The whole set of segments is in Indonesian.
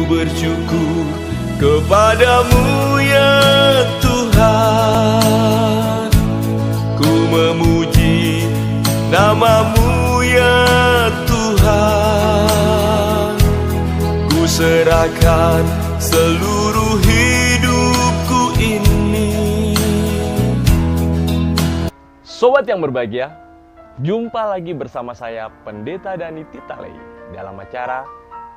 bersyukur kepadamu ya Tuhan. Ku memuji namamu ya Tuhan. Ku serahkan seluruh hidupku ini. Sobat yang berbahagia, jumpa lagi bersama saya Pendeta Dani Titalei dalam acara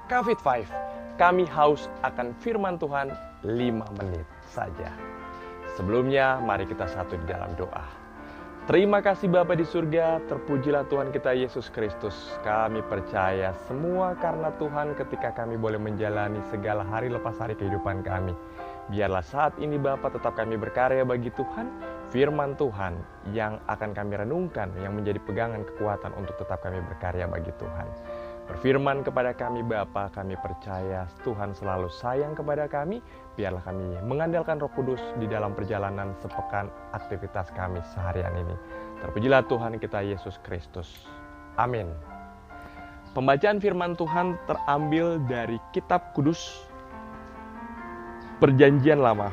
Covid 5. Kami haus akan firman Tuhan 5 menit saja. Sebelumnya mari kita satu di dalam doa. Terima kasih Bapa di surga, terpujilah Tuhan kita Yesus Kristus. Kami percaya semua karena Tuhan ketika kami boleh menjalani segala hari lepas hari kehidupan kami. Biarlah saat ini Bapa tetap kami berkarya bagi Tuhan, firman Tuhan yang akan kami renungkan, yang menjadi pegangan kekuatan untuk tetap kami berkarya bagi Tuhan. Berfirman kepada kami Bapa, kami percaya Tuhan selalu sayang kepada kami. Biarlah kami mengandalkan Roh Kudus di dalam perjalanan sepekan aktivitas kami seharian ini. Terpujilah Tuhan kita Yesus Kristus. Amin. Pembacaan firman Tuhan terambil dari Kitab Kudus Perjanjian Lama.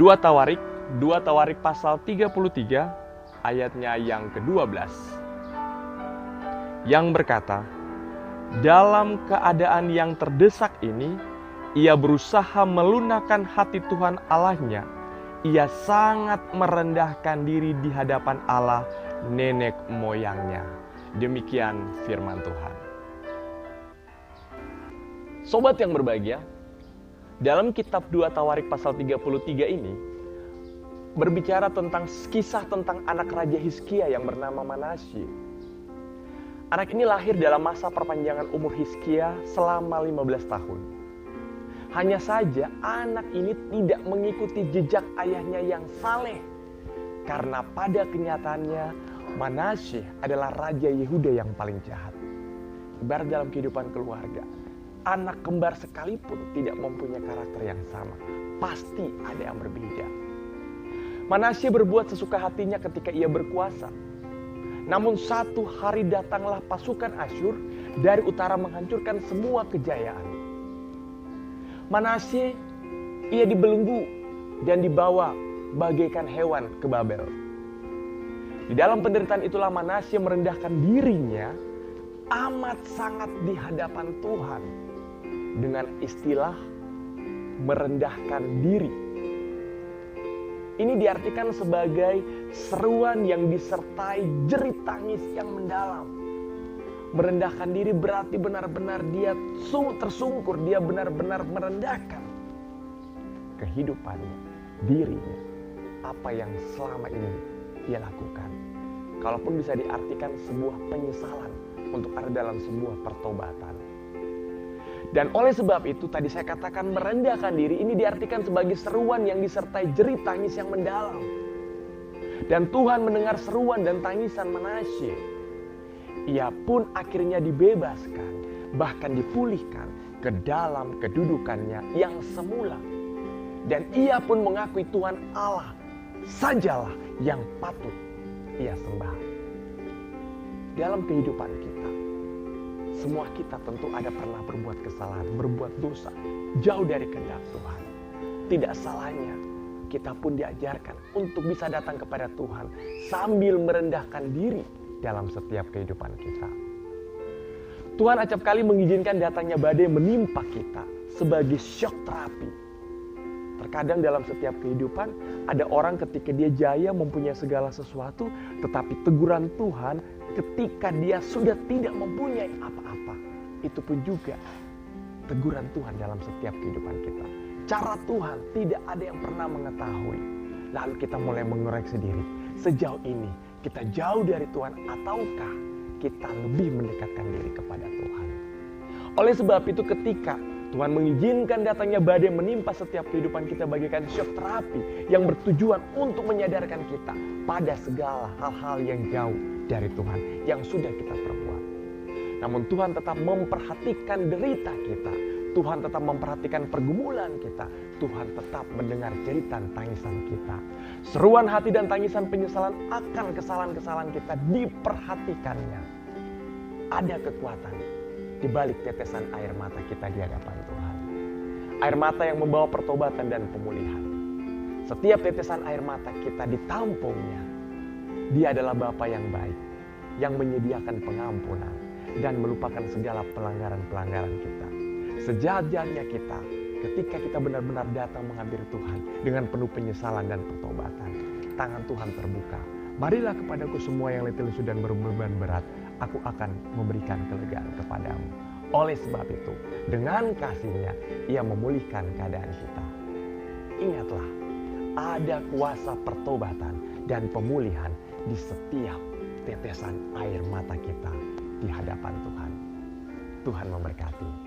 2 Tawarik pasal 33 ayatnya yang ke-12. Yang berkata, dalam keadaan yang terdesak ini, ia berusaha melunakkan hati Tuhan Allahnya. Ia sangat merendahkan diri di hadapan Allah nenek moyangnya. Demikian firman Tuhan. Sobat yang berbahagia, dalam kitab 2 Tawarik pasal 33 ini berbicara tentang kisah tentang anak Raja Hizkia yang bernama Manasye. Anak ini lahir dalam masa perpanjangan umur Hizkia selama 15 tahun. Hanya saja anak ini tidak mengikuti jejak ayahnya yang saleh. Karena pada kenyataannya Manasye adalah Raja Yehuda yang paling jahat. Ibarat dalam kehidupan keluarga, anak kembar sekalipun tidak mempunyai karakter yang sama. Pasti ada yang berbeda. Manasye berbuat sesuka hatinya ketika ia berkuasa. Namun satu hari datanglah pasukan Asyur dari utara menghancurkan semua kejayaan. Manasye ia dibelenggu dan dibawa bagaikan hewan ke Babel. Di dalam penderitaan itulah Manasye merendahkan dirinya amat sangat di hadapan Tuhan. Dengan istilah merendahkan diri. Ini diartikan sebagai seruan yang disertai jerit tangis yang mendalam. Merendahkan diri berarti benar-benar dia tersungkur, dia benar-benar merendahkan kehidupannya, dirinya, apa yang selama ini dia lakukan. Kalaupun bisa diartikan sebuah penyesalan untuk ada dalam sebuah pertobatan. Dan oleh sebab itu tadi saya katakan merendahkan diri ini diartikan sebagai seruan yang disertai jerit tangis yang mendalam. Dan Tuhan mendengar seruan dan tangisan Manasye. Ia pun akhirnya dibebaskan, bahkan dipulihkan ke dalam kedudukannya yang semula. Dan ia pun mengakui Tuhan Allah sajalah yang patut ia sembah. Dalam kehidupan kita, semua kita tentu ada pernah berbuat kesalahan, berbuat dosa, jauh dari kehendak Tuhan. Tidak salahnya kita pun diajarkan untuk bisa datang kepada Tuhan sambil merendahkan diri dalam setiap kehidupan kita. Tuhan acap kali mengizinkan datangnya badai menimpa kita sebagai syok terapi. Terkadang dalam setiap kehidupan ada orang ketika dia jaya mempunyai segala sesuatu, tetapi teguran Tuhan ketika dia sudah tidak mempunyai apa-apa. Itu pun juga teguran Tuhan dalam setiap kehidupan kita. Cara Tuhan tidak ada yang pernah mengetahui. Lalu kita mulai mengoreksi diri. Sejauh ini kita jauh dari Tuhan ataukah kita lebih mendekatkan diri kepada Tuhan. Oleh sebab itu ketika Tuhan mengizinkan datangnya badai menimpa setiap kehidupan kita bagaikan syok terapi yang bertujuan untuk menyadarkan kita pada segala hal-hal yang jauh dari Tuhan yang sudah kita perbuat. Namun Tuhan tetap memperhatikan derita kita. Tuhan tetap memperhatikan pergumulan kita. Tuhan tetap mendengar jeritan tangisan kita. Seruan hati dan tangisan penyesalan akan kesalahan-kesalahan kita diperhatikannya. Ada kekuatan di balik tetesan air mata kita di hadapan Tuhan. Air mata yang membawa pertobatan dan pemulihan. Setiap tetesan air mata kita ditampungnya. Dia adalah Bapa yang baik, yang menyediakan pengampunan dan melupakan segala pelanggaran-pelanggaran kita. Sejajarnya kita, ketika kita benar-benar datang menghampiri Tuhan dengan penuh penyesalan dan pertobatan, tangan Tuhan terbuka. Marilah kepadaku semua yang letih lesu dan berbeban berat, aku akan memberikan kelegaan kepadamu. Oleh sebab itu, dengan kasih-Nya, Ia memulihkan keadaan kita. Ingatlah, ada kuasa pertobatan dan pemulihan di setiap tetesan air mata kita di hadapan Tuhan. Tuhan memberkati.